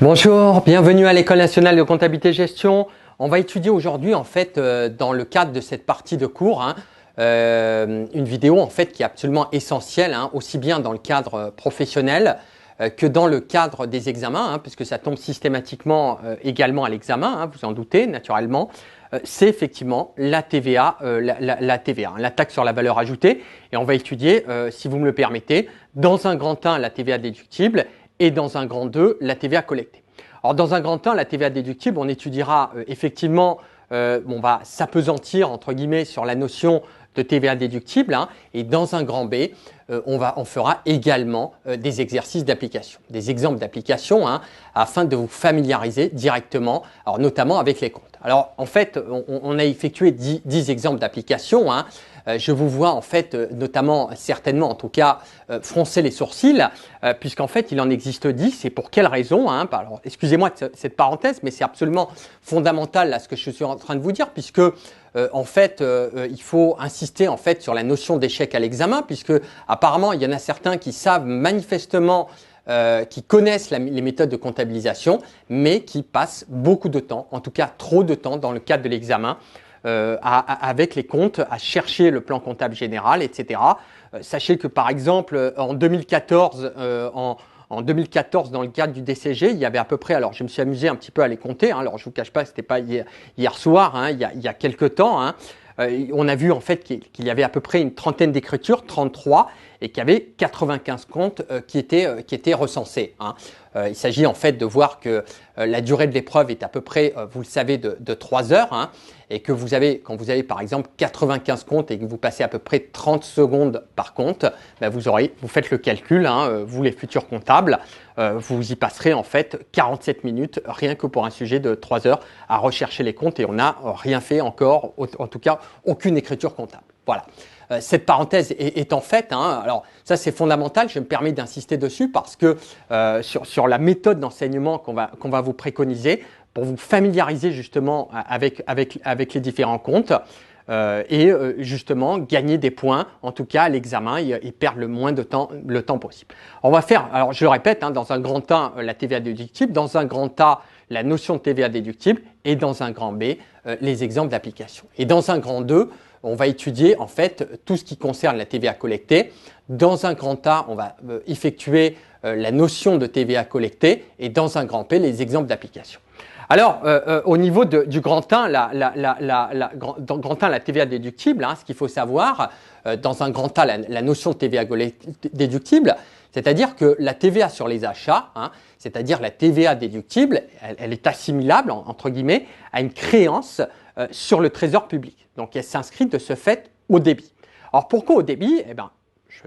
Bonjour, bienvenue à l'École nationale de comptabilité et gestion. On va étudier aujourd'hui en fait dans le cadre de cette partie de cours une vidéo en fait qui est absolument essentielle, aussi bien dans le cadre professionnel que dans le cadre des examens, puisque ça tombe systématiquement également à l'examen, vous en doutez naturellement. C'est effectivement la TVA, la TVA, la taxe sur la valeur ajoutée. Et on va étudier, si vous me le permettez, dans un grand 1 la TVA déductible et dans un grand 2 la TVA collectée. Alors dans un grand 1 la TVA déductible, on étudiera effectivement, on va s'apesantir entre guillemets sur la notion de TVA déductible, et dans un grand B, on fera également des exercices d'application, des exemples d'application afin de vous familiariser directement, alors notamment avec les comptes. Alors en fait, on a effectué 10 exemples d'application. Je vous vois en fait notamment, certainement en tout cas, froncer les sourcils puisqu'en fait il en existe 10. Et pour quelle raison Alors excusez-moi de cette parenthèse, mais c'est absolument fondamental là ce que je suis en train de vous dire, puisque en fait il faut insister en fait sur la notion d'échec à l'examen, puisque apparemment il y en a certains qui savent manifestement qui connaissent les méthodes de comptabilisation, mais qui passent beaucoup de temps, en tout cas trop de temps dans le cadre de l'examen, avec les comptes, à chercher le plan comptable général, etc. Sachez que par exemple en 2014, en 2014, dans le cadre du DCG, il y avait à peu près, alors je me suis amusé un petit peu à les compter, alors je ne vous cache pas que ce n'était pas hier soir, il y a quelques temps, on a vu en fait qu'il y avait à peu près une trentaine d'écritures, 33, et qu'il y avait 95 comptes qui étaient recensés. Il s'agit en fait de voir que la durée de l'épreuve est à peu près, vous le savez, de 3 heures, et que quand vous avez par exemple 95 comptes et que vous passez à peu près 30 secondes par compte, vous faites le calcul, vous les futurs comptables, vous y passerez en fait 47 minutes rien que pour un sujet de 3 heures à rechercher les comptes, et on n'a rien fait encore, en tout cas aucune écriture comptable. Voilà. Cette parenthèse est en fait, alors ça c'est fondamental, je me permets d'insister dessus parce que sur la méthode d'enseignement qu'on va vous préconiser pour vous familiariser justement avec les différents comptes et justement gagner des points, en tout cas à l'examen, et perdre le moins de temps, possible. On va faire, alors je le répète, dans un grand A la TVA déductible, dans un grand A la notion de TVA déductible, et dans un grand B les exemples d'application. Et dans un grand 2, on va étudier en fait tout ce qui concerne la TVA collectée. Dans un grand A, on va effectuer la notion de TVA collectée, et dans un grand P, les exemples d'application. Alors, au niveau du grand 1, grand 1, la TVA déductible, ce qu'il faut savoir, dans un grand A, la notion de TVA déductible, c'est-à-dire que la TVA sur les achats, c'est-à-dire la TVA déductible, elle est assimilable, entre guillemets, à une créance sur le trésor public. Donc, elle s'inscrit de ce fait au débit. Alors, pourquoi au débit? Eh bien,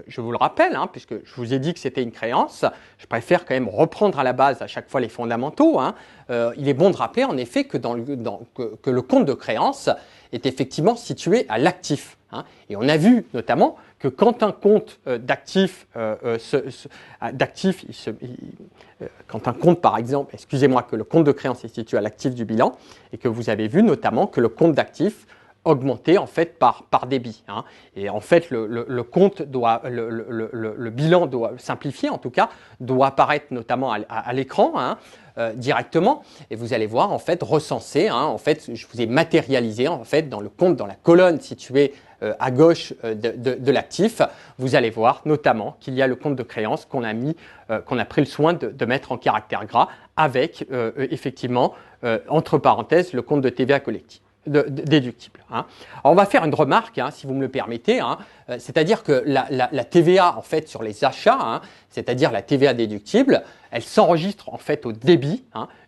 je vous le rappelle, puisque je vous ai dit que c'était une créance, je préfère quand même reprendre à la base à chaque fois les fondamentaux. Il est bon de rappeler en effet que, que le compte de créance est effectivement situé à l'actif. Et on a vu notamment que quand un compte d'actif, quand un compte par exemple, excusez-moi, que le compte de créance est situé à l'actif du bilan, et que vous avez vu notamment que le compte d'actif augmenté en fait par débit. Et en fait, le compte doit, le bilan doit simplifier, en tout cas, doit apparaître notamment à l'écran directement. Et vous allez voir en fait recenser. En fait, je vous ai matérialisé en fait dans le compte, dans la colonne située à gauche de l'actif. Vous allez voir notamment qu'il y a le compte de créance qu'on a pris le soin de mettre en caractère gras avec effectivement entre parenthèses le compte de TVA collective. Déductible. Alors on va faire une remarque, si vous me le permettez, c'est-à-dire que la TVA en fait sur les achats, c'est-à-dire la TVA déductible, elle s'enregistre en fait au débit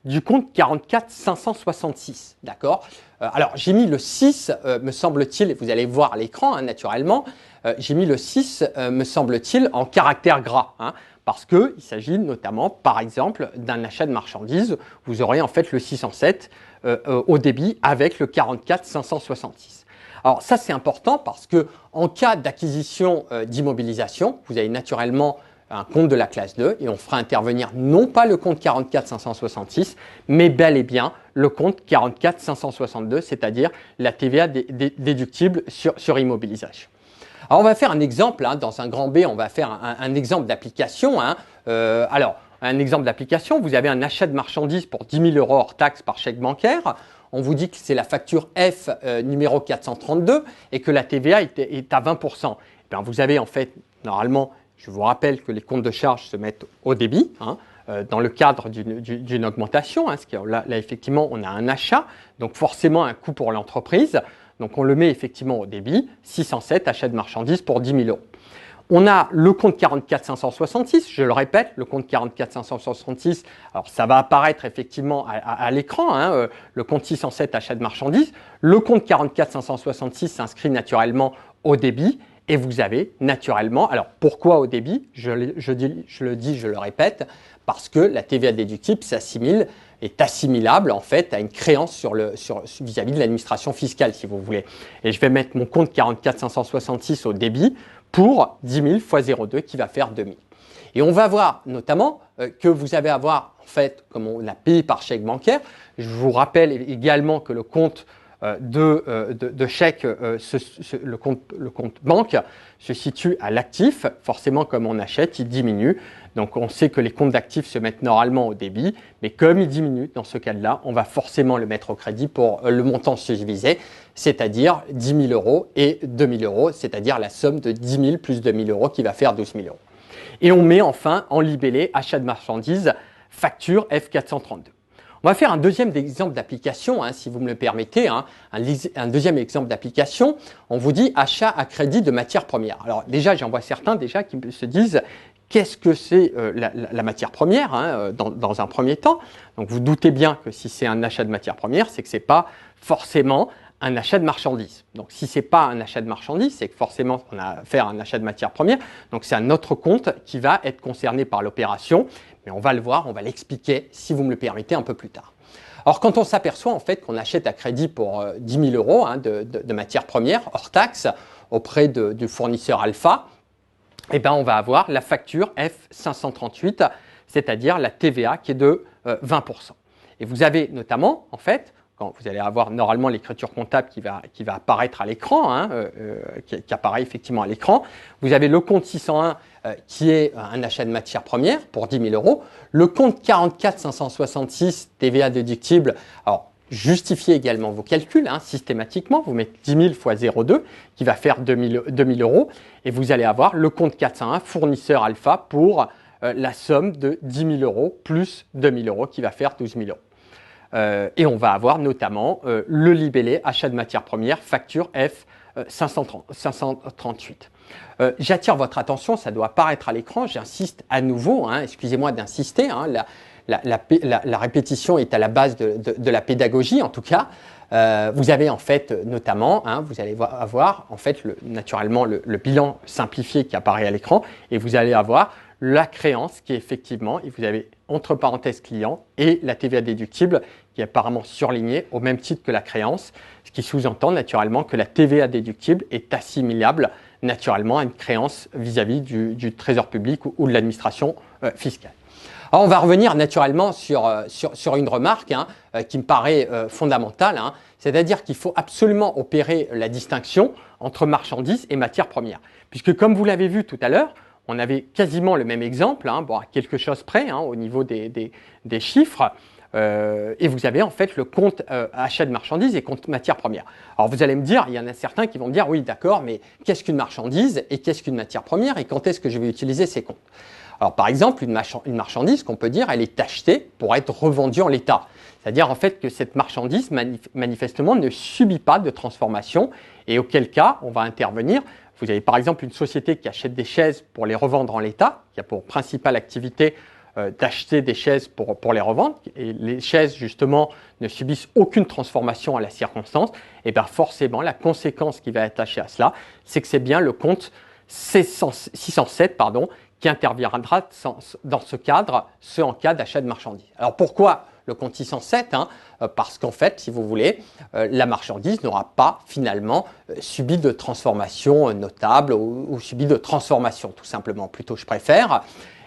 du compte 44 566, d'accord. Alors j'ai mis le 6, me semble-t-il, et vous allez voir à l'écran naturellement, j'ai mis le 6, me semble-t-il, en caractère gras, parce qu'il s'agit notamment, par exemple, d'un achat de marchandises. Vous aurez en fait le 607 au débit avec le 44 566. Alors ça c'est important parce que en cas d'acquisition d'immobilisation, vous allez naturellement un compte de la classe 2 et on fera intervenir non pas le compte 44 566, mais bel et bien le compte 44 562, c'est-à-dire la TVA déductible sur immobilisation. Alors, on va faire un exemple, hein, dans un grand B, on va faire un exemple d'application. Hein. Alors, un exemple d'application, vous avez un achat de marchandises pour 10 000 € hors taxe par chèque bancaire. On vous dit que c'est la facture F numéro 432 et que la TVA est à 20%. Eh bien, vous avez en fait, normalement, je vous rappelle que les comptes de charge se mettent au débit, hein, dans le cadre d'une augmentation. Hein, là, effectivement, on a un achat, donc forcément un coût pour l'entreprise. Donc, on le met effectivement au débit, 607, achat de marchandises pour 10 000 €. On a le compte 44 566, je le répète, le compte 44 566, alors ça va apparaître effectivement à l'écran, hein, le compte 607, achat de marchandises. Le compte 44 566 s'inscrit naturellement au débit et vous avez naturellement, alors pourquoi au débit? Je le répète, parce que la TVA déductible est assimilable en fait à une créance vis-à-vis de l'administration fiscale, si vous voulez. Et je vais mettre mon compte 44 566 au débit pour 10 000 fois 0,2 qui va faire 2 000. Et on va voir notamment que vous allez avoir, en fait, comme on l'a payé par chèque bancaire, je vous rappelle également que le compte de chèque, le compte banque se situe à l'actif. Forcément, comme on achète, il diminue. Donc, on sait que les comptes d'actifs se mettent normalement au débit, mais comme il diminue, dans ce cas-là, on va forcément le mettre au crédit pour le montant subdivisé, c'est-à-dire 10 000 € et 2 000 €, c'est-à-dire la somme de 10 000 plus 2 000 € qui va faire 12 000 €. Et on met enfin en libellé achat de marchandises, facture F432. On va faire un deuxième exemple d'application, hein, si vous me le permettez, hein, un deuxième exemple d'application. On vous dit achat à crédit de matières premières. Alors déjà, j'en vois certains déjà qui se disent qu'est-ce que c'est la matière première, hein, dans un premier temps. Donc vous doutez bien que si c'est un achat de matière première, c'est que ce n'est pas forcément un achat de marchandises. Donc si ce n'est pas un achat de marchandises, c'est que forcément on a affaire à un achat de matière première. Donc c'est un autre compte qui va être concerné par l'opération. Mais on va le voir, on va l'expliquer, si vous me le permettez, un peu plus tard. Alors, quand on s'aperçoit en fait qu'on achète à crédit pour 10 000 € hein, de matières premières hors taxe auprès du fournisseur Alpha, eh ben, on va avoir la facture F538, c'est-à-dire la TVA qui est de 20%. Et vous avez notamment, en fait, quand vous allez avoir normalement l'écriture comptable qui va apparaître à l'écran, hein, qui apparaît effectivement à l'écran. Vous avez le compte 601 qui est un achat de matières premières pour 10 000 €. Le compte 44 566 TVA déductible, alors justifiez également vos calculs hein, systématiquement. Vous mettez 10 000 fois 0,2 qui va faire 2 000 € et vous allez avoir le compte 401 fournisseur Alpha pour la somme de 10 000 € plus 2 000 € qui va faire 12 000 €. Et on va avoir notamment le libellé achat de matières premières, facture F538. J'attire votre attention, ça doit apparaître à l'écran, j'insiste à nouveau, hein, excusez-moi d'insister, hein, la répétition est à la base de la pédagogie en tout cas. Vous avez en fait notamment, hein, vous allez avoir en fait naturellement le bilan simplifié qui apparaît à l'écran et vous allez avoir la créance qui est effectivement, et vous avez entre parenthèses client et la TVA déductible qui est apparemment surlignée au même titre que la créance, ce qui sous-entend naturellement que la TVA déductible est assimilable naturellement à une créance vis-à-vis du Trésor public ou de l'administration fiscale. Alors on va revenir naturellement sur une remarque hein, qui me paraît fondamentale, hein, c'est-à-dire qu'il faut absolument opérer la distinction entre marchandises et matières premières. Puisque comme vous l'avez vu tout à l'heure, on avait quasiment le même exemple, hein, bon, à quelque chose près hein, au niveau des chiffres, et vous avez en fait le compte achat de marchandises et compte matières premières. Alors vous allez me dire, il y en a certains qui vont me dire, oui d'accord, mais qu'est-ce qu'une marchandise et qu'est-ce qu'une matière première et quand est-ce que je vais utiliser ces comptes? Alors par exemple, une marchandise qu'on peut dire, elle est achetée pour être revendue en l'état. C'est-à-dire en fait que cette marchandise manifestement ne subit pas de transformation et auquel cas on va intervenir. Vous avez par exemple une société qui achète des chaises pour les revendre en l'état, qui a pour principale activité d'acheter des chaises pour les revendre, et les chaises justement ne subissent aucune transformation à la circonstance, et bien forcément la conséquence qui va être attachée à cela, c'est que c'est bien le compte 607 qui interviendra dans ce cadre, en cas d'achat de marchandises. Alors pourquoi le compte 607, parce qu'en fait, si vous voulez, la marchandise n'aura pas finalement subi de transformation notable ou subi de transformation, tout simplement, plutôt je préfère.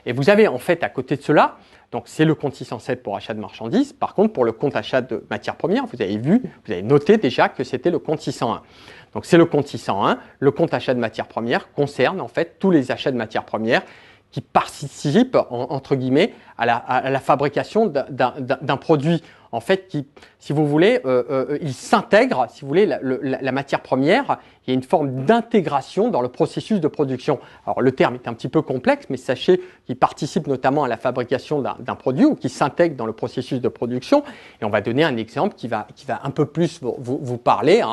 Et vous avez en fait à côté de cela, donc c'est le compte 607 pour achat de marchandises. Par contre, pour le compte achat de matières premières, vous avez vu, vous avez noté déjà que c'était le compte 601. Donc c'est le compte 601. Le compte achat de matières premières concerne en fait tous les achats de matières premières qui participent, entre guillemets, à la fabrication d'un produit, en fait, qui, si vous voulez, il s'intègre, si vous voulez, la matière première, il y a une forme d'intégration dans le processus de production. Alors, le terme est un petit peu complexe, mais sachez qu'il participe notamment à la fabrication d'un produit ou qui s'intègre dans le processus de production. Et on va donner un exemple qui va un peu plus vous parler.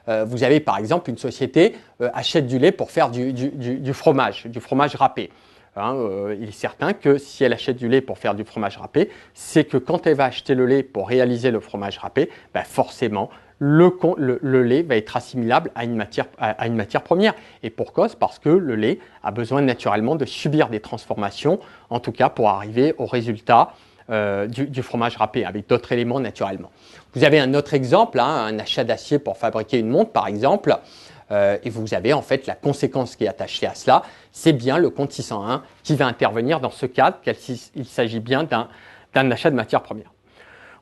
Vous avez, par exemple, une société achète du lait pour faire du fromage râpé. Il est certain que si elle achète du lait pour faire du fromage râpé, c'est que quand elle va acheter le lait pour réaliser le fromage râpé, forcément, le lait va être assimilable à une matière première. Et pour cause, parce que le lait a besoin naturellement de subir des transformations, en tout cas pour arriver au résultat du fromage râpé, avec d'autres éléments naturellement. Vous avez un autre exemple, un achat d'acier pour fabriquer une montre par exemple. Et vous avez en fait la conséquence qui est attachée à cela, c'est bien le compte 601 qui va intervenir dans ce cadre, qu'il s'agit bien d'un achat de matières premières.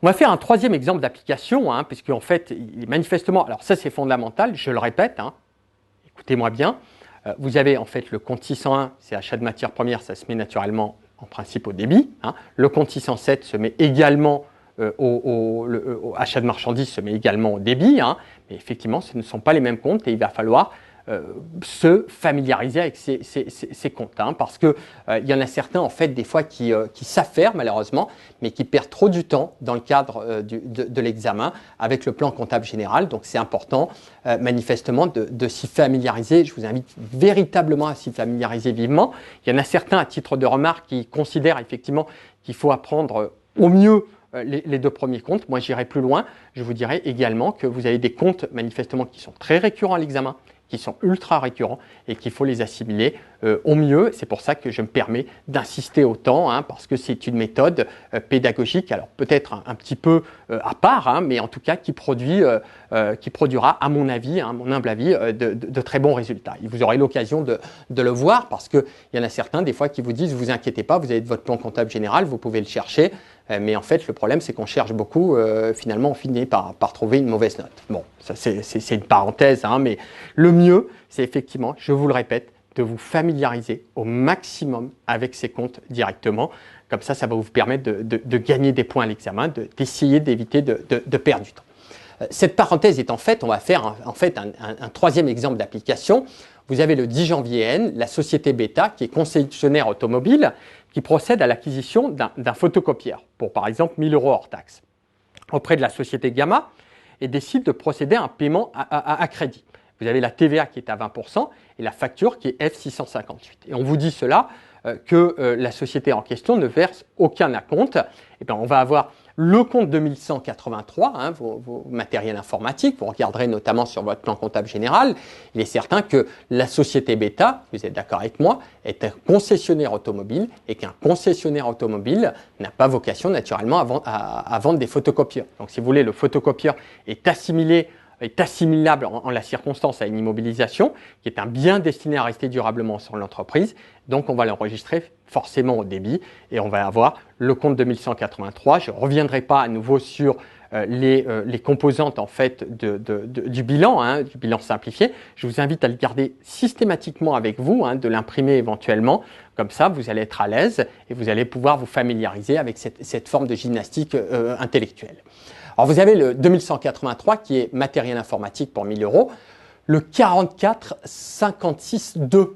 On va faire un troisième exemple d'application, puisque en fait, manifestement, alors ça c'est fondamental, je le répète, écoutez-moi bien, vous avez en fait le compte 601, c'est achat de matières premières, ça se met naturellement en principe au débit, le compte 607 se met également au achat de marchandises se met également au débit, mais effectivement, ce ne sont pas les mêmes comptes et il va falloir se familiariser avec ces comptes, parce que il y en a certains en fait des fois qui s'affairent malheureusement, mais qui perdent trop du temps dans le cadre de l'examen avec le plan comptable général. Donc c'est important manifestement de s'y familiariser. Je vous invite véritablement à s'y familiariser vivement. Il y en a certains à titre de remarque qui considèrent effectivement qu'il faut apprendre au mieux les deux premiers comptes. Moi, j'irai plus loin. Je vous dirais également que vous avez des comptes manifestement qui sont très récurrents à l'examen, qui sont ultra récurrents et qu'il faut les assimiler au mieux. C'est pour ça que je me permets d'insister autant, parce que c'est une méthode pédagogique, alors peut-être un petit peu à part, mais en tout cas qui produira, à mon avis, mon humble avis, de très bons résultats. Et vous aurez l'occasion de le voir parce qu'il y en a certains des fois qui vous disent « vous inquiétez pas, vous avez votre plan comptable général, vous pouvez le chercher ». Mais en fait, le problème, c'est qu'on cherche beaucoup. Finalement, on finit par trouver une mauvaise note. Bon, ça, c'est une parenthèse, mais le mieux, c'est effectivement, je vous le répète, de vous familiariser au maximum avec ces comptes directement. Comme ça va vous permettre de gagner des points à l'examen, d'essayer d'éviter de perdre du temps. Cette parenthèse étant faite, on va faire un troisième exemple d'application. Vous avez le 10 janvier N, la société Beta, qui est concessionnaire automobile, qui procède à l'acquisition d'un photocopieur pour, par exemple, 1 000 € hors taxe auprès de la société Gamma et décide de procéder à un paiement à crédit. Vous avez la TVA qui est à 20% et la facture qui est F658. Et on vous dit cela, que la société en question ne verse aucun acompte. Et bien, on va avoir le compte 2183, vos matériels informatiques, vous regarderez notamment sur votre plan comptable général. Il est certain que la société Beta, vous êtes d'accord avec moi, est un concessionnaire automobile et qu'un concessionnaire automobile n'a pas vocation naturellement à vendre des photocopieurs. Donc si vous voulez, le photocopieur est assimilable en la circonstance à une immobilisation, qui est un bien destiné à rester durablement sur l'entreprise. Donc, on va l'enregistrer forcément au débit et on va avoir le compte 2183. Je ne reviendrai pas à nouveau sur les composantes en fait du bilan simplifié. Je vous invite à le garder systématiquement avec vous, de l'imprimer éventuellement. Comme ça, vous allez être à l'aise et vous allez pouvoir vous familiariser avec cette forme de gymnastique intellectuelle. Alors, vous avez le 2183 qui est matériel informatique pour 1 000 €. Le 4456.2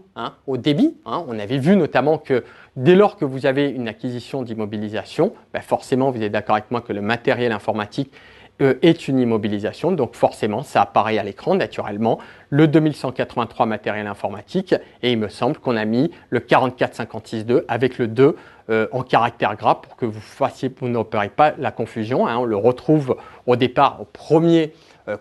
au débit. On avait vu notamment que dès lors que vous avez une acquisition d'immobilisation, forcément, vous êtes d'accord avec moi que le matériel informatique est une immobilisation. Donc forcément, ça apparaît à l'écran naturellement. Le 2183 matériel informatique et il me semble qu'on a mis le 4456.2 avec le 2 en caractère gras pour que vous n'opérez pas la confusion. On le retrouve au départ au premier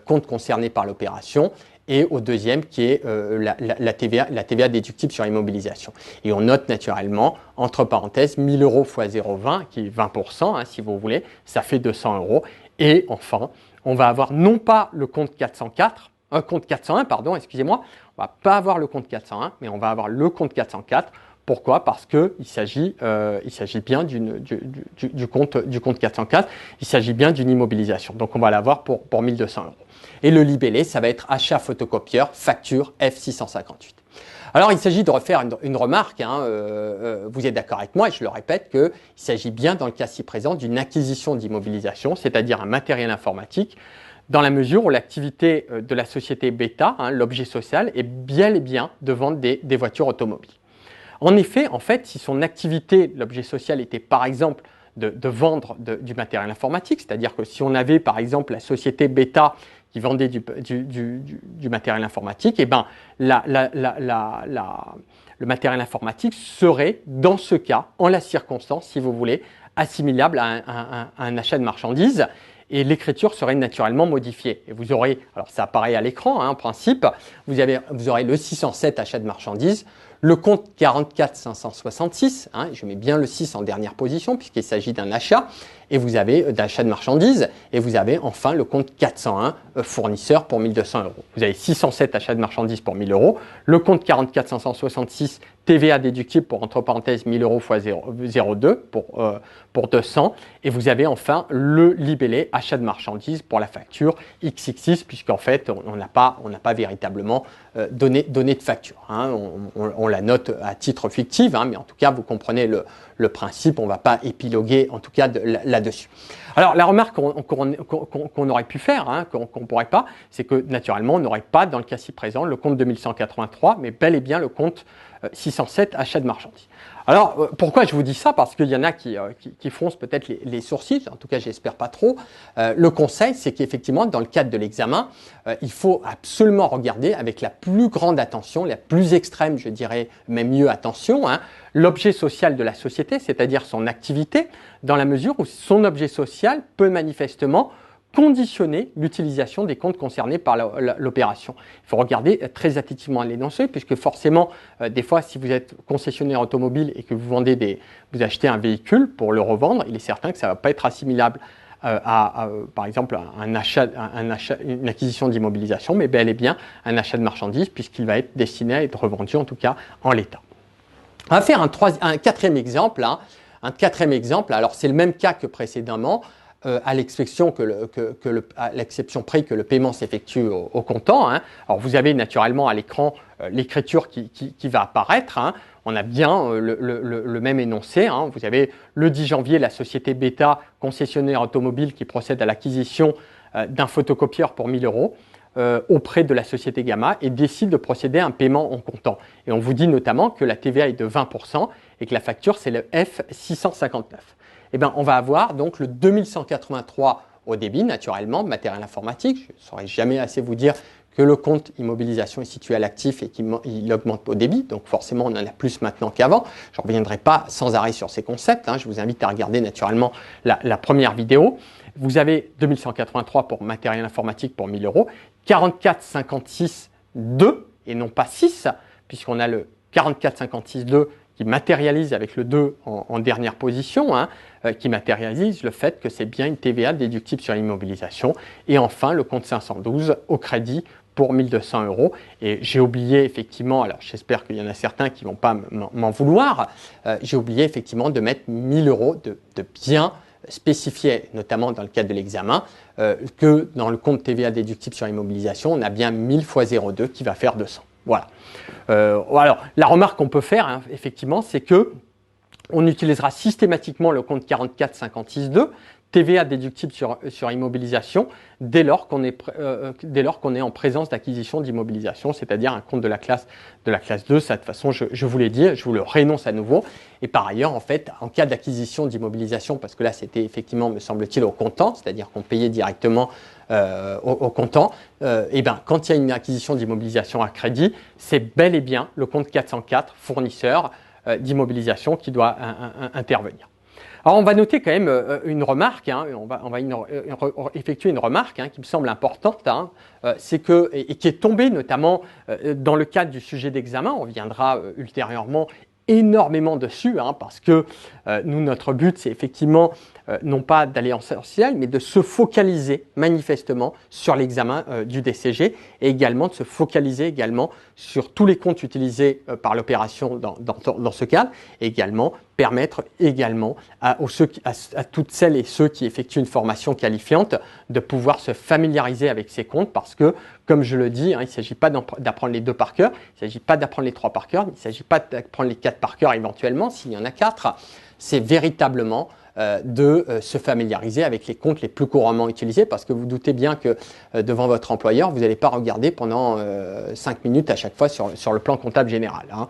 compte concerné par l'opération et au deuxième qui est la TVA déductible sur immobilisation. Et on note naturellement, entre parenthèses, 1 000 euros x 0,20 qui est 20%, hein, si vous voulez, ça fait 200 euros. Et enfin, on va avoir non pas le compte 401, pardon, excusez-moi, on ne va pas avoir le compte 401, mais on va avoir le compte 404. Pourquoi? Parce qu'il s'agit bien du compte 404, il s'agit bien d'une immobilisation. Donc, on va l'avoir pour 1 200 euros. Et le libellé, ça va être achat photocopieur, facture F658. Alors, il s'agit de refaire une remarque. Hein, vous êtes d'accord avec moi, et je le répète, qu'il s'agit bien, dans le cas ci présent, d'une acquisition d'immobilisation, c'est-à-dire un matériel informatique, dans la mesure où l'activité de la société Beta, hein, l'objet social, est bel et bien de vendre des voitures automobiles. En effet, en fait, si son activité, l'objet social, était par exemple de vendre du matériel informatique, c'est-à-dire que si on avait par exemple la société Beta qui vendait du matériel informatique, eh ben, le matériel informatique serait, dans ce cas, en la circonstance, si vous voulez, assimilable à un achat de marchandises. Et l'écriture serait naturellement modifiée. Et vous aurez, alors ça apparaît à l'écran, hein, en principe, vous aurez le 607 achat de marchandises, le compte 44 566, hein, je mets bien le 6 en dernière position puisqu'il s'agit d'un achat, et vous avez d'achat de marchandises, et vous avez enfin le compte 401 fournisseur pour 1 200 euros. Vous avez 607 achats de marchandises pour 1 000 euros, le compte 44 566 TVA déductible pour entre parenthèses 1 000 euros x 0,2 pour 200, et vous avez enfin le libellé achat de marchandises pour la facture XXX puisqu'en fait on n'a pas véritablement donné de facture. Hein. On la note à titre fictif, hein, mais en tout cas vous comprenez le principe, on ne va pas épiloguer en tout cas là-dessus. Alors la remarque qu'on aurait pu faire, hein, qu'on ne pourrait pas, c'est que naturellement on n'aurait pas dans le cas ci présent le compte 2183, mais bel et bien le compte 607 achat de marchandises. Alors, pourquoi je vous dis ça? Parce qu'il y en a qui froncent peut-être les sourcils, en tout cas j'espère pas trop. Le conseil, c'est qu'effectivement, dans le cadre de l'examen, il faut absolument regarder avec la plus grande attention, la plus extrême, je dirais même mieux attention, hein, l'objet social de la société, c'est-à-dire son activité, dans la mesure où son objet social peut manifestement conditionner l'utilisation des comptes concernés par l'opération. Il faut regarder très attentivement l'énoncé, puisque forcément, des fois, si vous êtes concessionnaire automobile et que vous vous achetez un véhicule pour le revendre, il est certain que ça ne va pas être assimilable par exemple, une acquisition d'immobilisation, mais bel et bien un achat de marchandises, puisqu'il va être destiné à être revendu, en tout cas, en l'état. On va faire un quatrième exemple. Hein. Un quatrième exemple, alors c'est le même cas que précédemment, à l'exception près que le paiement s'effectue au comptant. Hein. Alors vous avez naturellement à l'écran l'écriture qui va apparaître. Hein. On a bien le même énoncé. Hein. Vous avez le 10 janvier la société Beta, concessionnaire automobile, qui procède à l'acquisition d'un photocopieur pour 1 000 euros auprès de la société Gamma et décide de procéder à un paiement en comptant. Et on vous dit notamment que la TVA est de 20% et que la facture c'est le F659. Eh bien, on va avoir donc le 2183 au débit, naturellement, matériel informatique. Je ne saurais jamais assez vous dire que le compte immobilisation est situé à l'actif et qu'il augmente au débit. Donc forcément, on en a plus maintenant qu'avant. Je ne reviendrai pas sans arrêt sur ces concepts. Hein. Je vous invite à regarder naturellement la première vidéo. Vous avez 2183 pour matériel informatique pour 1 000 euros, 4456,2 et non pas 6, puisqu'on a le 4456,2 qui matérialise avec le 2 en dernière position, hein, qui matérialise le fait que c'est bien une TVA déductible sur l'immobilisation. Et enfin, le compte 512 au crédit pour 1 200 euros. Et j'ai oublié effectivement, alors j'espère qu'il y en a certains qui ne vont pas m'en vouloir, j'ai oublié effectivement de mettre 1 000 euros de bien spécifié, notamment dans le cadre de l'examen, que dans le compte TVA déductible sur l'immobilisation, on a bien 1000 x 0,2 qui va faire 200. Voilà. Alors, la remarque qu'on peut faire, hein, effectivement, c'est que on utilisera systématiquement le compte 4456,2, TVA déductible sur immobilisation, dès lors qu'on est en présence d'acquisition d'immobilisation, c'est-à-dire un compte de la classe 2. Ça, de toute façon, je vous l'ai dit, je vous le réénonce à nouveau. Et par ailleurs, en fait, en cas d'acquisition d'immobilisation, parce que là, c'était effectivement, me semble-t-il, au comptant, c'est-à-dire qu'on payait directement au comptant, et ben, quand il y a une acquisition d'immobilisation à crédit, c'est bel et bien le compte 404 fournisseur d'immobilisation qui doit intervenir. Alors, on va noter quand même une remarque, hein, effectuer une remarque hein, qui me semble importante, hein, c'est que, et qui est tombée notamment dans le cadre du sujet d'examen, on reviendra ultérieurement énormément dessus, hein, parce que nous, notre but, c'est effectivement non pas d'aller en essentiel, mais de se focaliser manifestement sur l'examen du DCG et également de se focaliser également sur tous les comptes utilisés par l'opération dans ce cadre, et également permettre également à toutes celles et ceux qui effectuent une formation qualifiante de pouvoir se familiariser avec ces comptes parce que, comme je le dis, hein, il ne s'agit pas d'apprendre les 2 par cœur, il ne s'agit pas d'apprendre les 3 par cœur, il ne s'agit pas d'apprendre les 4 par cœur éventuellement, s'il y en a 4, c'est véritablement de se familiariser avec les comptes les plus couramment utilisés parce que vous doutez bien que devant votre employeur, vous n'allez pas regarder pendant 5 minutes à chaque fois sur le plan comptable général. Hein.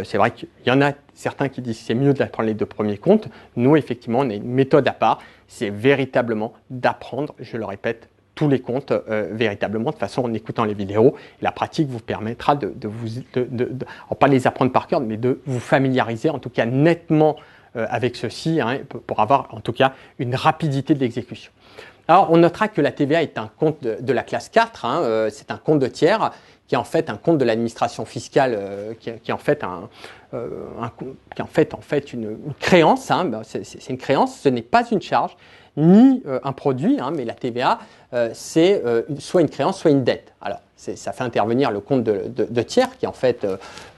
C'est vrai qu'il y en a certains qui disent que c'est mieux d'apprendre les 2 premiers comptes. Nous, effectivement, on a une méthode à part. C'est véritablement d'apprendre, je le répète, tous les comptes véritablement, de façon en écoutant les vidéos. Et la pratique vous permettra pas les apprendre par cœur, mais de vous familiariser, en tout cas nettement avec ceci, hein, pour avoir en tout cas une rapidité de l'exécution. Alors, on notera que la TVA est un compte de la classe 4, hein, c'est un compte de tiers qui est en fait un compte de l'administration fiscale, qui est en fait une créance. Hein, c'est une créance, ce n'est pas une charge ni un produit, hein, mais la TVA, c'est soit une créance, soit une dette. Alors, ça fait intervenir le compte de tiers, qui est en fait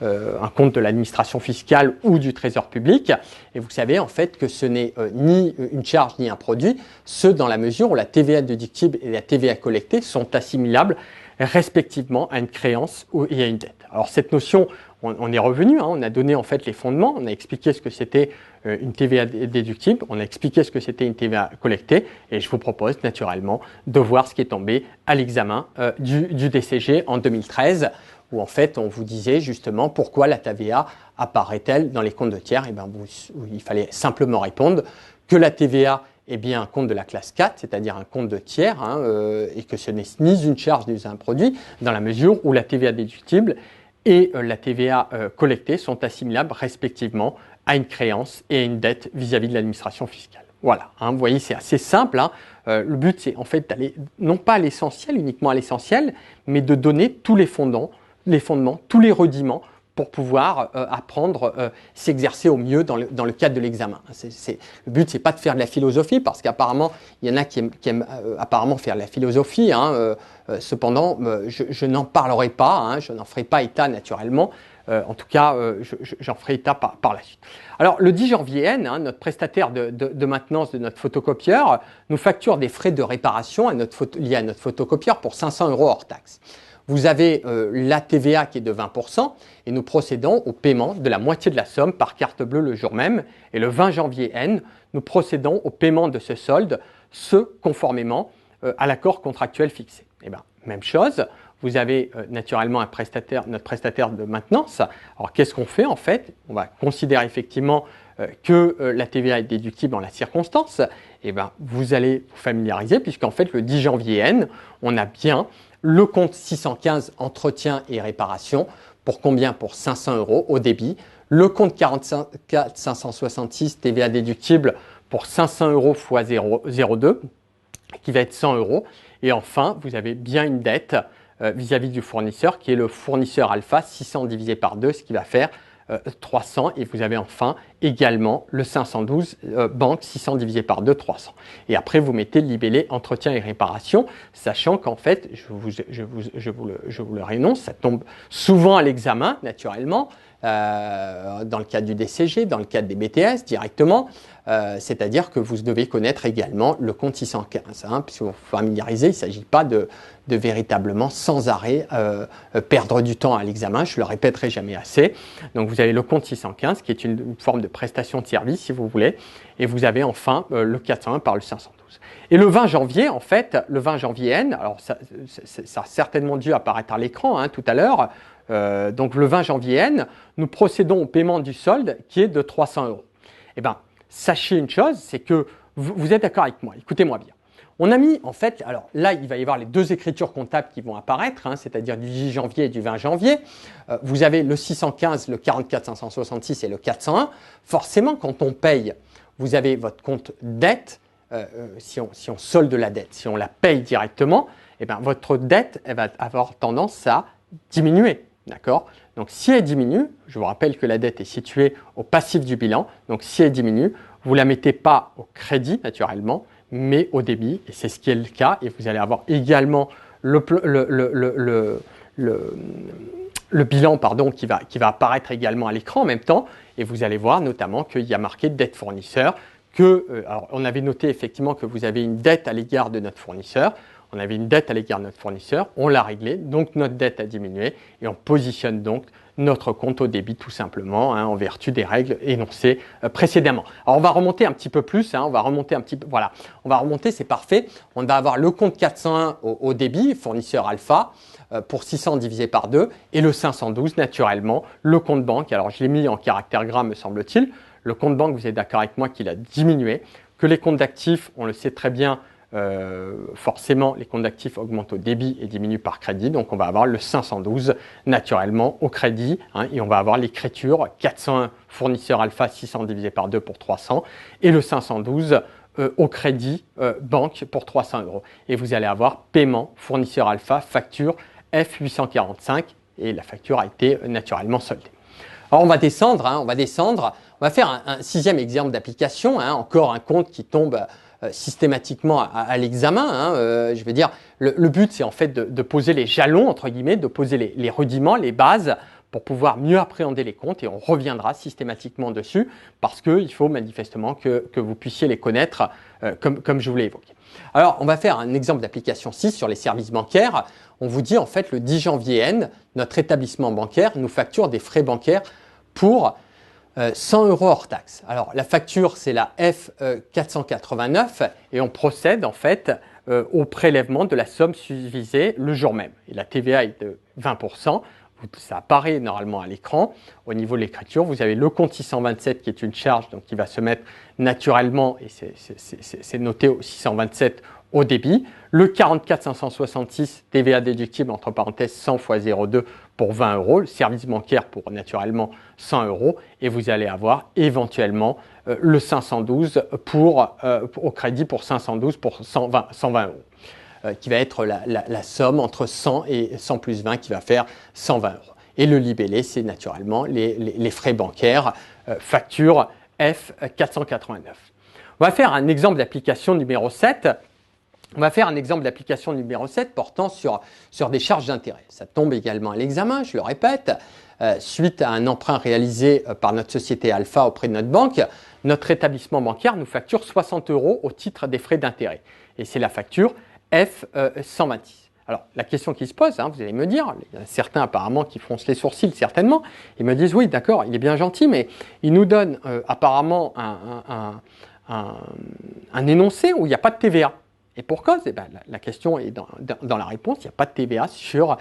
un compte de l'administration fiscale ou du trésor public. Et vous savez en fait que ce n'est ni une charge ni un produit, ce dans la mesure où la TVA déductible et la TVA collectée sont assimilables respectivement à une créance et à une dette. Alors cette notion, on est revenu, hein, on a donné en fait les fondements, on a expliqué ce que c'était une TVA déductible, on a expliqué ce que c'était une TVA collectée et je vous propose naturellement de voir ce qui est tombé à l'examen du DCG en 2013 où en fait on vous disait justement pourquoi la TVA apparaît-elle dans les comptes de tiers. Et bien il fallait simplement répondre que la TVA est bien un compte de la classe 4, c'est-à-dire un compte de tiers, hein, et que ce n'est ni une charge ni un produit, dans la mesure où la TVA déductible et la TVA collectée sont assimilables respectivement à une créance et à une dette vis-à-vis de l'administration fiscale. Voilà, hein, vous voyez, c'est assez simple. Hein. Le but, c'est en fait d'aller non pas à l'essentiel, uniquement à l'essentiel, mais de donner tous les fondements, tous les rudiments pour pouvoir apprendre, s'exercer au mieux dans le cadre de l'examen. Le but, c'est pas de faire de la philosophie, parce qu'apparemment, il y en a qui aiment apparemment faire de la philosophie. Hein, cependant, je n'en parlerai pas, hein, je n'en ferai pas état naturellement. En tout cas, j'en ferai état par la suite. Alors, le 10 janvier N, hein, notre prestataire de maintenance de notre photocopieur nous facture des frais de réparation liés à notre photocopieur pour 500 € hors taxe. Vous avez la TVA qui est de 20% et nous procédons au paiement de la moitié de la somme par carte bleue le jour même. Et le 20 janvier N, nous procédons au paiement de ce solde, conformément à l'accord contractuel fixé. Et bien, même chose, vous avez naturellement notre prestataire de maintenance. Alors, qu'est-ce qu'on fait en fait? On va considérer effectivement que la TVA est déductible en la circonstance. Et bien, vous allez vous familiariser puisqu'en fait, le 10 janvier N, on a bien le compte 615 entretien et réparation pour combien? Pour 500 € au débit. Le compte 44 566 TVA déductible pour 500 € x 0,02 qui va être 100 €. Et enfin, vous avez bien une dette vis-à-vis du fournisseur qui est le fournisseur alpha 600 divisé par 2, ce qui va faire 300 et vous avez enfin également le 512 banque 600 divisé par 2, 300. Et après vous mettez le libellé entretien et réparation, sachant qu'en fait, je vous le réénonce, ça tombe souvent à l'examen naturellement, dans le cadre du DCG, dans le cadre des BTS directement, c'est-à-dire que vous devez connaître également le compte 615, hein, puisque vous vous familiarisez, il ne s'agit pas de véritablement sans arrêt perdre du temps à l'examen, je ne le répéterai jamais assez. Donc vous avez le compte 615 qui est une forme de prestation de service si vous voulez, et vous avez enfin le 401 par le 512. Et le 20 janvier, en fait, le 20 janvier N, alors ça a certainement dû apparaître à l'écran hein, tout à l'heure, donc le 20 janvier N, nous procédons au paiement du solde qui est de 300 €. Eh bien, sachez une chose, c'est que vous êtes d'accord avec moi, écoutez-moi bien. On a mis en fait, alors là il va y avoir les deux écritures comptables qui vont apparaître, hein, c'est-à-dire du 10 janvier et du 20 janvier. Vous avez le 615, le 44 566 et le 401. Forcément quand on paye vous avez votre compte dette, si on solde la dette, si on la paye directement, eh bien, votre dette elle va avoir tendance à diminuer. D'accord? Donc si elle diminue, je vous rappelle que la dette est située au passif du bilan, donc si elle diminue, vous ne la mettez pas au crédit naturellement, mais au débit, et c'est ce qui est le cas, et vous allez avoir également le bilan qui va apparaître également à l'écran en même temps, et vous allez voir notamment qu'il y a marqué dette fournisseur, alors on avait noté effectivement que vous avez une dette à l'égard de notre fournisseur, on avait une dette à l'égard de notre fournisseur, on l'a réglé, donc notre dette a diminué et on positionne donc notre compte au débit tout simplement en vertu des règles énoncées précédemment. Alors on va remonter un petit peu plus, on va remonter un petit peu, voilà, on va remonter, c'est parfait. On va avoir le compte 401 au débit, fournisseur alpha, pour 600 divisé par 2 et le 512 naturellement, le compte banque. Alors je l'ai mis en caractère gras me semble-t-il. Le compte banque, vous êtes d'accord avec moi qu'il a diminué, que les comptes d'actifs, on le sait très bien, forcément, les comptes d'actifs augmentent au débit et diminuent par crédit. Donc, on va avoir le 512 naturellement au crédit et on va avoir l'écriture 401 fournisseur alpha 600 divisé par 2 pour 300 et le 512 au crédit banque pour 300 €. Et vous allez avoir paiement fournisseur alpha facture F845 et la facture a été naturellement soldée. Alors, on va descendre, on va faire un sixième exemple d'application, encore un compte qui tombe systématiquement à l'examen. Je veux dire, le but, c'est en fait de poser les jalons, entre guillemets, de poser les rudiments, les bases, pour pouvoir mieux appréhender les comptes et on reviendra systématiquement dessus parce qu'il faut manifestement que vous puissiez les connaître comme je vous l'ai évoqué. Alors, on va faire un exemple d'application 6 sur les services bancaires. On vous dit en fait le 10 janvier N, notre établissement bancaire nous facture des frais bancaires pour 100 € hors taxe. Alors la facture c'est la F489 et on procède en fait au prélèvement de la somme susvisée le jour même. Et la TVA est de 20%. Ça apparaît normalement à l'écran. Au niveau de l'écriture, vous avez le compte 627 qui est une charge donc qui va se mettre naturellement et c'est noté au 627 au débit. Le 44 566 TVA déductible entre parenthèses 100 x 0,2 pour 20 €, le service bancaire pour naturellement 100 € et vous allez avoir éventuellement le 512 au crédit pour 512 pour 120 €. Qui va être la somme entre 100 et 100 plus 20 qui va faire 120 €. Et le libellé, c'est naturellement les frais bancaires, facture F489. On va faire un exemple d'application numéro 7. On va faire un exemple d'application numéro 7 portant sur des charges d'intérêt. Ça tombe également à l'examen, je le répète. Suite à un emprunt réalisé par notre société Alpha auprès de notre banque, notre établissement bancaire nous facture 60 € au titre des frais d'intérêt. Et c'est la facture F126. Alors, la question qui se pose, vous allez me dire, il y en a certains apparemment qui froncent les sourcils certainement, ils me disent oui, d'accord, il est bien gentil, mais il nous donne apparemment un énoncé où il n'y a pas de TVA. Et pour cause, la question est dans la réponse, il n'y a pas de TVA sur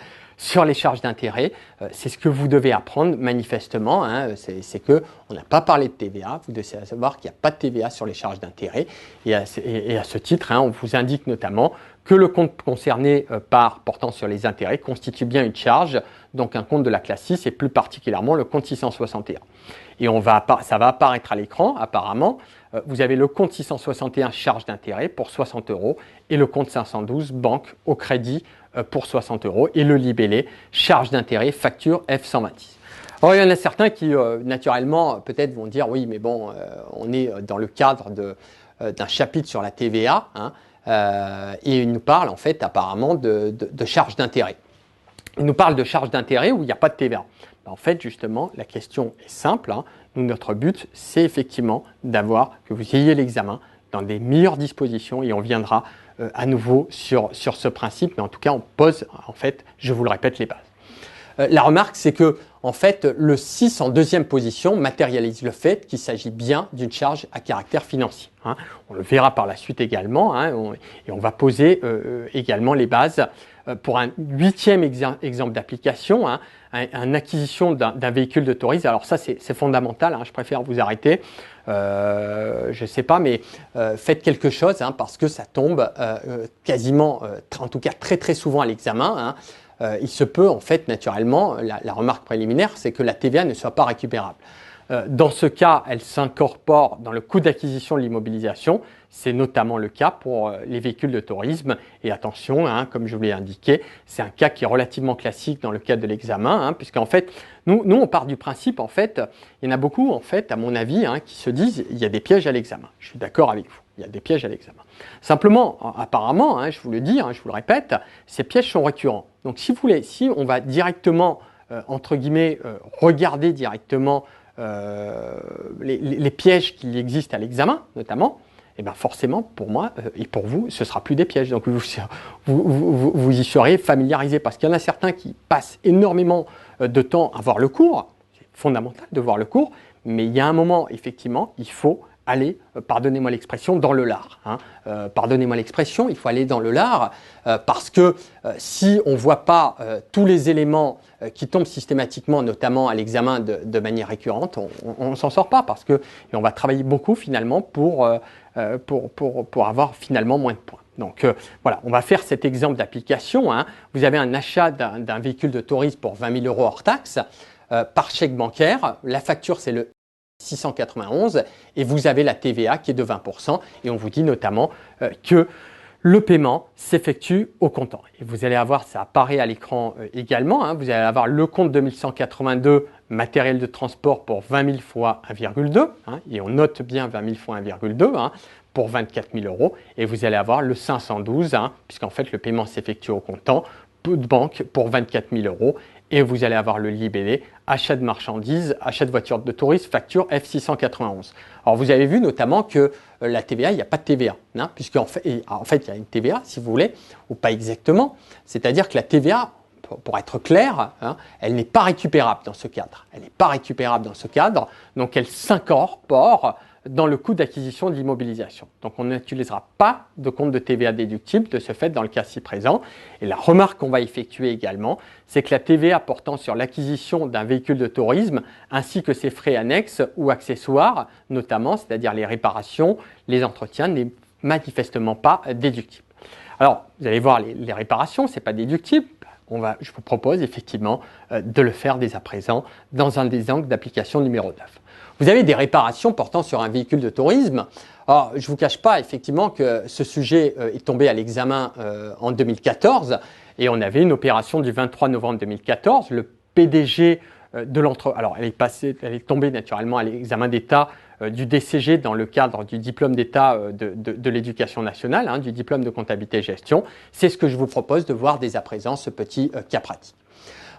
les charges d'intérêt. C'est ce que vous devez apprendre manifestement, c'est qu'on n'a pas parlé de TVA, vous devez savoir qu'il n'y a pas de TVA sur les charges d'intérêt. Et à ce titre, on vous indique notamment que le compte concerné portant sur les intérêts constitue bien une charge, donc un compte de la classe 6 et plus particulièrement le compte 661. Et ça va apparaître à l'écran apparemment. Vous avez le compte 661 charge d'intérêt pour 60 € et le compte 512 banque au crédit pour 60 € et le libellé charge d'intérêt facture F126. Alors il y en a certains qui naturellement peut-être vont dire oui mais bon on est dans le cadre d'un chapitre sur la TVA et il nous parle en fait apparemment de charge d'intérêt. Il nous parle de charge d'intérêt où il n'y a pas de TVA. En fait, justement, la question est simple. Nous, notre but, c'est effectivement que vous ayez l'examen dans des meilleures dispositions et on viendra à nouveau sur ce principe. Mais en tout cas, on pose, en fait, je vous le répète, les bases. La remarque, c'est que en fait, le 6 en deuxième position matérialise le fait qu'il s'agit bien d'une charge à caractère financier. On le verra par la suite également et on va poser également les bases pour un huitième exemple d'application, une acquisition d'un véhicule de tourisme. Alors ça, c'est fondamental, je préfère vous arrêter. Je ne sais pas, mais faites quelque chose parce que ça tombe quasiment, en tout cas très très souvent à l'examen. Il se peut en fait naturellement, la remarque préliminaire, c'est que la TVA ne soit pas récupérable. Dans ce cas, elle s'incorpore dans le coût d'acquisition de l'immobilisation. C'est notamment le cas pour les véhicules de tourisme. Et attention, hein, comme je vous l'ai indiqué, c'est un cas qui est relativement classique dans le cadre de l'examen, hein, puisqu'en fait, nous, on part du principe, en fait, il y en a beaucoup, en fait, à mon avis, hein, qui se disent il y a des pièges à l'examen. Je suis d'accord avec vous, il y a des pièges à l'examen. Simplement, apparemment, hein, je vous le dis, hein, je vous le répète, ces pièges sont récurrents. Donc, si vous voulez, si on va directement, entre guillemets, regarder directement les pièges qui existent à l'examen, notamment, et bien forcément, pour moi et pour vous, ce ne sera plus des pièges. Donc vous y serez familiarisé parce qu'il y en a certains qui passent énormément de temps à voir le cours. C'est fondamental de voir le cours, mais il y a un moment, effectivement, il faut aller, pardonnez-moi l'expression, dans le lard. Hein. Pardonnez-moi l'expression, il faut aller dans le lard parce que si on ne voit pas tous les éléments qui tombent systématiquement, notamment à l'examen de manière récurrente, on ne s'en sort pas parce que et on va travailler beaucoup finalement pour avoir finalement moins de points. Donc voilà, on va faire cet exemple d'application. Hein. Vous avez un achat d'un véhicule de tourisme pour 20 000 € hors taxe par chèque bancaire. La facture, c'est le 691 et vous avez la TVA qui est de 20% et on vous dit notamment que le paiement s'effectue au comptant. Et vous allez avoir, ça apparaît à l'écran également, hein, vous allez avoir le compte 2182 matériel de transport pour 20 000 fois 1,2 hein, et on note bien 20 000 fois 1,2 hein, pour 24 000 € et vous allez avoir le 512 hein, puisqu'en fait le paiement s'effectue au comptant de banque pour 24 000 € et vous allez avoir le libellé, achat de marchandises, achat de voitures de tourisme, facture F691. Alors vous avez vu notamment que la TVA, il n'y a pas de TVA, hein, puisqu'en fait, il y a une TVA, si vous voulez, ou pas exactement. C'est-à-dire que la TVA, pour être clair, hein, elle n'est pas récupérable dans ce cadre. Elle n'est pas récupérable dans ce cadre, donc elle s'incorpore dans le coût d'acquisition d'immobilisation. Donc on n'utilisera pas de compte de TVA déductible de ce fait dans le cas ci présent. Et la remarque qu'on va effectuer également, c'est que la TVA portant sur l'acquisition d'un véhicule de tourisme ainsi que ses frais annexes ou accessoires, notamment, c'est-à-dire les réparations, les entretiens, n'est manifestement pas déductible. Alors, vous allez voir les réparations, ce n'est pas déductible. Je vous propose effectivement de le faire dès à présent dans un des angles d'application numéro 9. Vous avez des réparations portant sur un véhicule de tourisme. Alors, je ne vous cache pas effectivement que ce sujet est tombé à l'examen en 2014 et on avait une opération du 23 novembre 2014. Le PDG de l'entreprise, alors elle est tombée naturellement à l'examen d'État du DCG dans le cadre du diplôme d'État de l'éducation nationale, hein, du diplôme de comptabilité et gestion. C'est ce que je vous propose de voir dès à présent, ce petit cas pratique.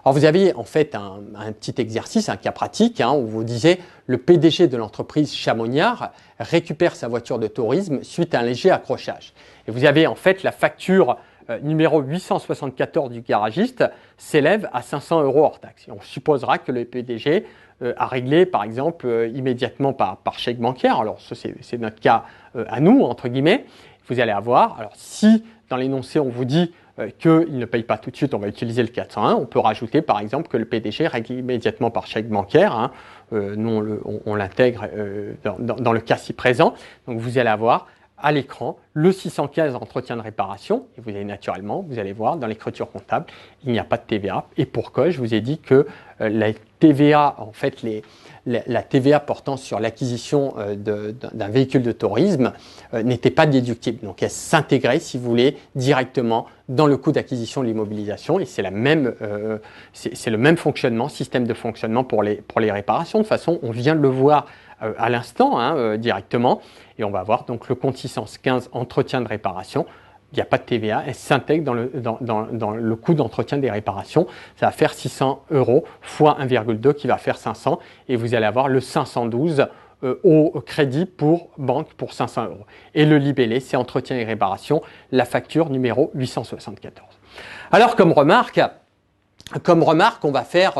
Alors vous avez en fait un petit exercice, un cas pratique, hein, où vous disiez le PDG de l'entreprise Chamoniard récupère sa voiture de tourisme suite à un léger accrochage. Et vous avez en fait la facture numéro 874 du garagiste s'élève à 500 € hors taxe. Et on supposera que le PDG a réglé par exemple immédiatement par chèque bancaire. Alors ça c'est notre cas à nous, entre guillemets. Vous allez avoir, alors si dans l'énoncé on vous dit qu'il ne paye pas tout de suite, on va utiliser le 401. On peut rajouter par exemple que le PDG règle immédiatement par chèque bancaire. Hein. Nous, on l'intègre dans le cas ci présent. Donc vous allez avoir à l'écran le 615 entretien de réparation. Et vous allez naturellement, vous allez voir dans l'écriture comptable, il n'y a pas de TVA. Et pourquoi? Je vous ai dit que la TVA, en fait, la TVA portant sur l'acquisition d'un véhicule de tourisme n'était pas déductible. Donc elle s'intégrait, si vous voulez, directement dans le coût d'acquisition de l'immobilisation et c'est le même fonctionnement, système de fonctionnement pour les réparations. De toute façon, on vient de le voir à l'instant, hein, directement, et on va voir donc le compte 615 entretien de réparation. Il n'y a pas de TVA, elle s'intègre dans le coût d'entretien des réparations. Ça va faire 600 € fois 1,2 qui va faire 500 et vous allez avoir le 512 au crédit pour banque pour 500 €. Et le libellé, c'est entretien et réparation, la facture numéro 874. Alors comme remarque, on va faire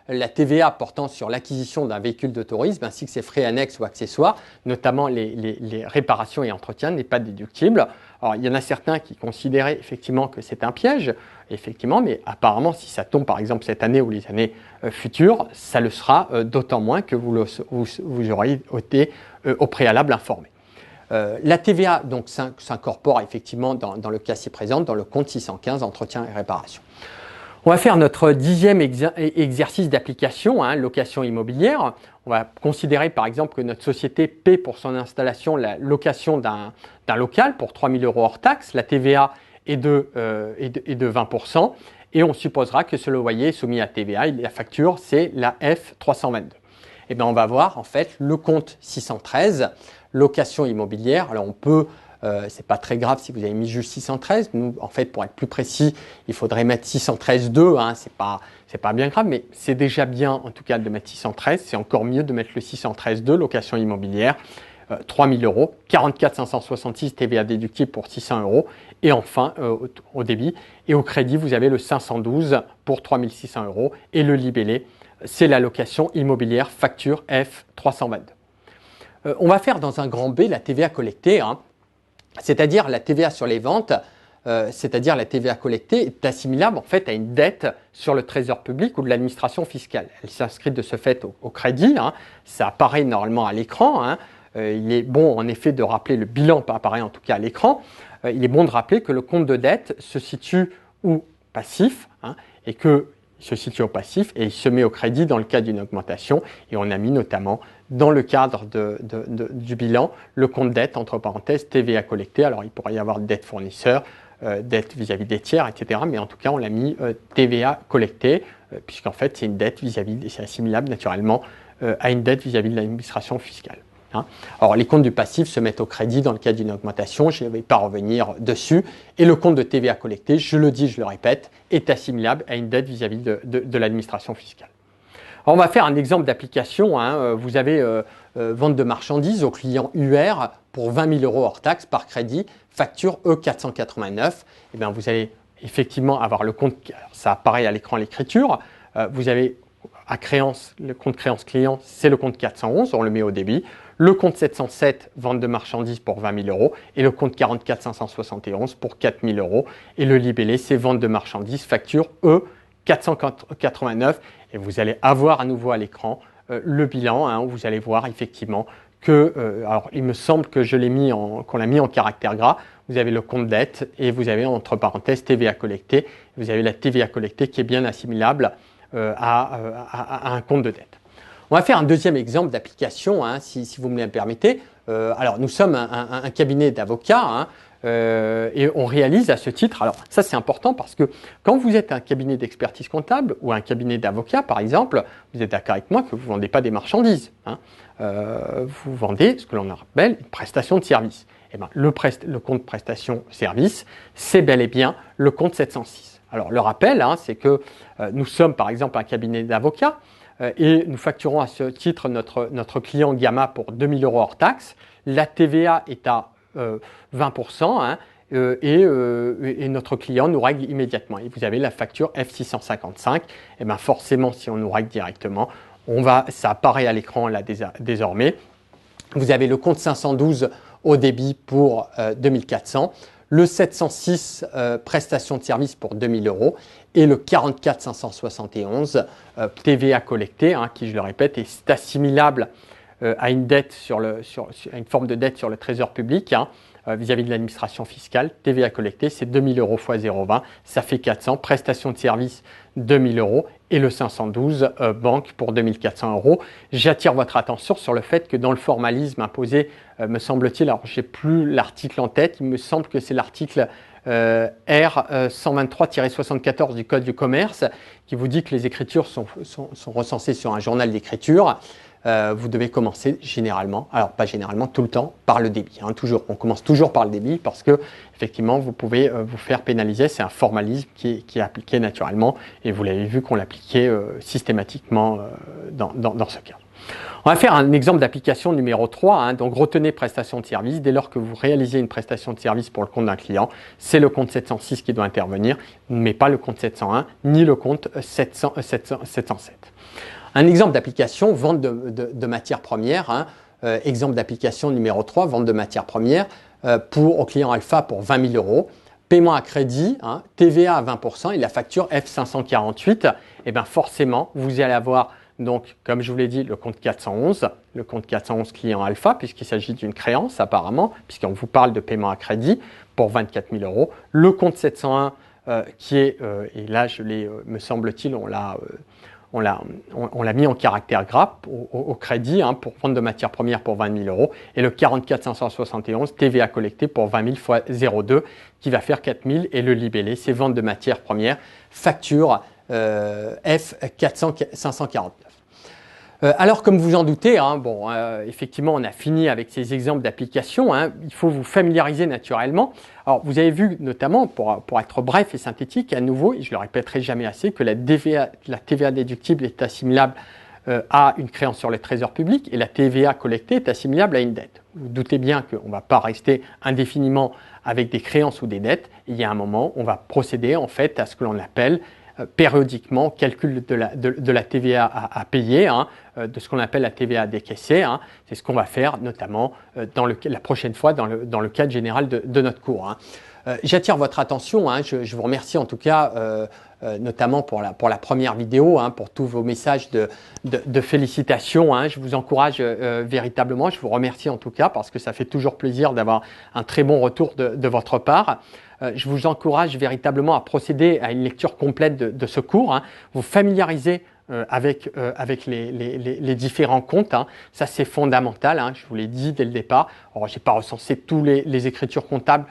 la TVA portant sur l'acquisition d'un véhicule de tourisme ainsi que ses frais annexes ou accessoires, notamment les réparations et entretiens, n'est pas déductible. Alors, il y en a certains qui considéraient effectivement que c'est un piège, effectivement, mais apparemment, si ça tombe par exemple cette année ou les années futures, ça le sera d'autant moins que vous aurez été au préalable informé. La TVA donc s'incorpore effectivement dans le cas ci présent, dans le compte 615 entretien et réparation. On va faire notre 10e exercice d'application, hein, location immobilière. On va considérer par exemple que notre société paie pour son installation la location d'un local pour 3 000 € hors taxe. La TVA est de 20%. Et on supposera que ce loyer est soumis à TVA et la facture, c'est la F322. Et bien, on va voir en fait le compte 613, location immobilière. Alors, on peut, c'est pas très grave si vous avez mis juste 613. Nous, en fait, pour être plus précis, il faudrait mettre 613.2. Hein, c'est pas bien grave, mais c'est déjà bien en tout cas de mettre 613. C'est encore mieux de mettre le 613.2, location immobilière. 3 000 €, 44 566 TVA déductible pour 600 €. Et enfin, au débit et au crédit, vous avez le 512 pour 3 600 € et le libellé, c'est la location immobilière facture F322. On va faire dans un grand B la TVA collectée, hein, c'est-à-dire la TVA sur les ventes, c'est-à-dire la TVA collectée est assimilable en fait à une dette sur le trésor public ou de l'administration fiscale. Elle s'inscrit de ce fait au crédit, hein, ça apparaît normalement à l'écran. Hein. Il est bon en effet de rappeler, le bilan apparaît en tout cas à l'écran, il est bon de rappeler que le compte de dette se situe au passif, hein, et qu'il se situe au passif et il se met au crédit dans le cas d'une augmentation. Et on a mis notamment dans le cadre du bilan le compte dette, entre parenthèses, TVA collectée. Alors il pourrait y avoir dette fournisseur, dette vis-à-vis des tiers, etc. Mais en tout cas, on l'a mis TVA collectée, puisqu'en fait, c'est une dette c'est assimilable naturellement à une dette vis-à-vis de l'administration fiscale. Hein. Alors, les comptes du passif se mettent au crédit dans le cas d'une augmentation, je ne vais pas revenir dessus. Et le compte de TVA collecté, je le dis, je le répète, est assimilable à une dette vis-à-vis de l'administration fiscale. Alors, on va faire un exemple d'application. Hein. Vous avez vente de marchandises au client UR pour 20 000 € hors taxe par crédit, facture E489. Et bien, vous allez effectivement avoir le compte, ça apparaît à l'écran l'écriture, vous avez à créance, le compte créance client, c'est le compte 411, on le met au débit. Le compte 707, vente de marchandises pour 20 000 € et le compte 44 571 pour 4 000 € et le libellé, c'est vente de marchandises, facture E489 et vous allez avoir à nouveau à l'écran le bilan, hein, où vous allez voir effectivement que, alors il me semble que qu'on l'a mis en caractère gras, vous avez le compte dette et vous avez entre parenthèses TVA collectée, vous avez la TVA collectée qui est bien assimilable à un compte de dette. On va faire un deuxième exemple d'application, hein, si vous me le permettez. Alors, nous sommes un cabinet d'avocats hein, et on réalise à ce titre, alors ça c'est important parce que quand vous êtes un cabinet d'expertise comptable ou un cabinet d'avocats par exemple, vous êtes d'accord avec moi que vous ne vendez pas des marchandises. Hein, vous vendez ce que l'on appelle une prestation de service. Et bien, le compte prestation service, c'est bel et bien le compte 706. Alors, le rappel, hein, c'est que nous sommes par exemple un cabinet d'avocats et nous facturons à ce titre notre client Gamma pour 2 000 € hors taxe. La TVA est à 20% hein, et notre client nous règle immédiatement. Et vous avez la facture F655. Et bien forcément, si on nous règle directement, ça apparaît à l'écran là désormais. Vous avez le compte 512 au débit pour 2400. Le 706 prestation de service pour 2 000 € et le 44 571 TVA collectée, hein, qui je le répète est assimilable à une dette à une forme de dette sur le trésor public hein, vis-à-vis de l'administration fiscale. TVA collectée, c'est 2 000 € fois 0,20, ça fait 400. Prestation de service 2 000 € et le 512 banque pour 2 400 €. J'attire votre attention sur le fait que dans le formalisme imposé, me semble-t-il, alors je n'ai plus l'article en tête, il me semble que c'est l'article R 123-74 du Code du commerce qui vous dit que les écritures sont recensées sur un journal d'écriture. Vous devez commencer généralement, alors pas généralement, tout le temps, par le débit. Hein, toujours. On commence toujours par le débit parce que effectivement, vous pouvez vous faire pénaliser. C'est un formalisme qui est appliqué naturellement et vous l'avez vu qu'on l'appliquait systématiquement dans ce cas. On va faire un exemple d'application numéro 3. Hein, donc, retenez prestation de service. Dès lors que vous réalisez une prestation de service pour le compte d'un client, c'est le compte 706 qui doit intervenir, mais pas le compte 701 ni le compte 707. Un exemple d'application, vente de matières premières. Hein, exemple d'application numéro 3, vente de matières premières au client alpha pour 20 000 €. Paiement à crédit, hein, TVA à 20% et la facture F548. Et bien forcément, vous allez avoir donc, comme je vous l'ai dit, le compte 411 client alpha, puisqu'il s'agit d'une créance apparemment, puisqu'on vous parle de paiement à crédit pour 24 000 €. Le compte 701 qui est, et là je l'ai, me semble-t-il, on l'a mis en caractère gras au crédit pour vente de matières premières pour 20 000 euros et le 44 571 TVA collectée pour 20 000 fois 0,2 qui va faire 4 000 et le libellé c'est vente de matières premières facture F 549. Alors, comme vous en doutez, effectivement, on a fini avec ces exemples d'applications. Il faut vous familiariser naturellement. Alors, vous avez vu notamment, pour être bref et synthétique, à nouveau, et je ne le répéterai jamais assez, que la TVA déductible est assimilable à une créance sur le trésor public et la TVA collectée est assimilable à une dette. Vous doutez bien qu'on ne va pas rester indéfiniment avec des créances ou des dettes. Il y a un moment, on va procéder en fait à ce que l'on appelle périodiquement calcul de la TVA à payer, de ce qu'on appelle la TVA à décaisser. C'est ce qu'on va faire notamment la prochaine fois dans le cadre général de notre cours. J'attire votre attention, je vous remercie en tout cas notamment pour la première vidéo, pour tous vos messages de félicitations. Je vous encourage véritablement, je vous remercie en tout cas parce que ça fait toujours plaisir d'avoir un très bon retour de votre part. Je vous encourage véritablement à procéder à une lecture complète de ce cours, vous familiariser avec les différents comptes. Ça, c'est fondamental, je vous l'ai dit dès le départ. Alors, je n'ai pas recensé tous les écritures comptables,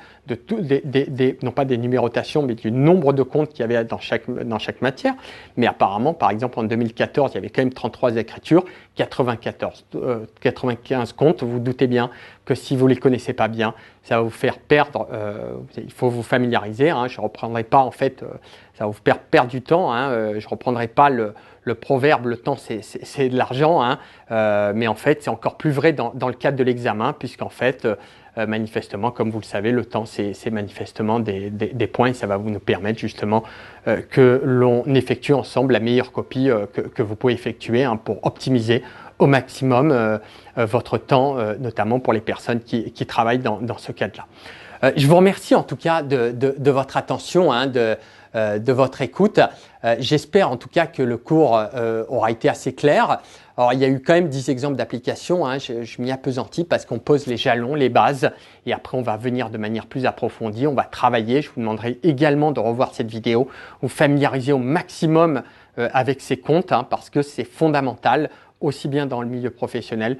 non pas des numérotations, mais du nombre de comptes qu'il y avait dans chaque matière. Mais apparemment, par exemple, en 2014, il y avait quand même 33 écritures, 95 comptes. Vous vous doutez bien que si vous ne les connaissez pas bien, ça va vous faire perdre, il faut vous familiariser. Je ne reprendrai pas, en fait, ça va vous faire perdre du temps. Je ne reprendrai pas le proverbe, le temps c'est de l'argent, mais en fait c'est encore plus vrai dans le cadre de l'examen, puisqu'en fait, manifestement, comme vous le savez, le temps c'est manifestement des points et ça va nous permettre justement que l'on effectue ensemble la meilleure copie que vous pouvez effectuer pour optimiser au maximum votre temps, notamment pour les personnes qui travaillent dans ce cadre-là. Je vous remercie en tout cas de votre attention, de votre écoute. J'espère en tout cas que le cours aura été assez clair. Alors, il y a eu quand même 10 exemples d'applications. Je m'y appesantis parce qu'on pose les jalons, les bases et après on va venir de manière plus approfondie. On va travailler. Je vous demanderai également de revoir cette vidéo, vous familiariser au maximum avec ces comptes parce que c'est fondamental aussi bien dans le milieu professionnel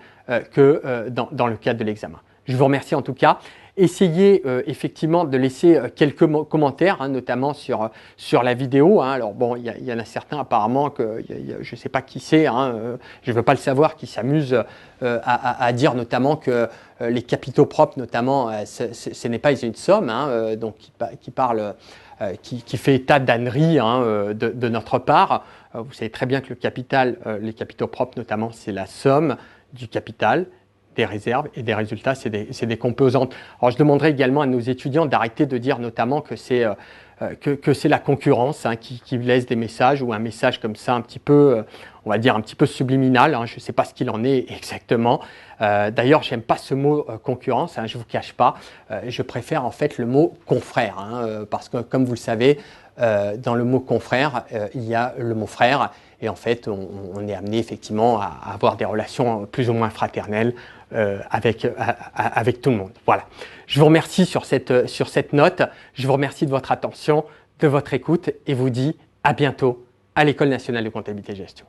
que dans le cadre de l'examen. Je vous remercie en tout cas. Essayez effectivement de laisser quelques commentaires, notamment sur la vidéo. Alors bon, il y en a certains apparemment je ne sais pas qui c'est, je ne veux pas le savoir, qui s'amusent à dire notamment que les capitaux propres, notamment, ce n'est pas une somme, donc qui fait état d'ânerie de notre part. Vous savez très bien que le capital, les capitaux propres notamment, c'est la somme du capital, des réserves et des résultats, c'est des composantes. Alors, je demanderai également à nos étudiants d'arrêter de dire notamment que c'est la concurrence qui laisse des messages ou un message comme ça un petit peu, on va dire un petit peu subliminal. Je ne sais pas ce qu'il en est exactement. D'ailleurs, j'aime pas ce mot concurrence, je vous cache pas. Je préfère en fait le mot confrère, parce que comme vous le savez, dans le mot confrère, il y a le mot frère. Et en fait, on est amené effectivement à avoir des relations plus ou moins fraternelles avec tout le monde. Voilà. Je vous remercie sur cette note. Je vous remercie de votre attention, de votre écoute et vous dis à bientôt à l'École nationale de comptabilité et gestion.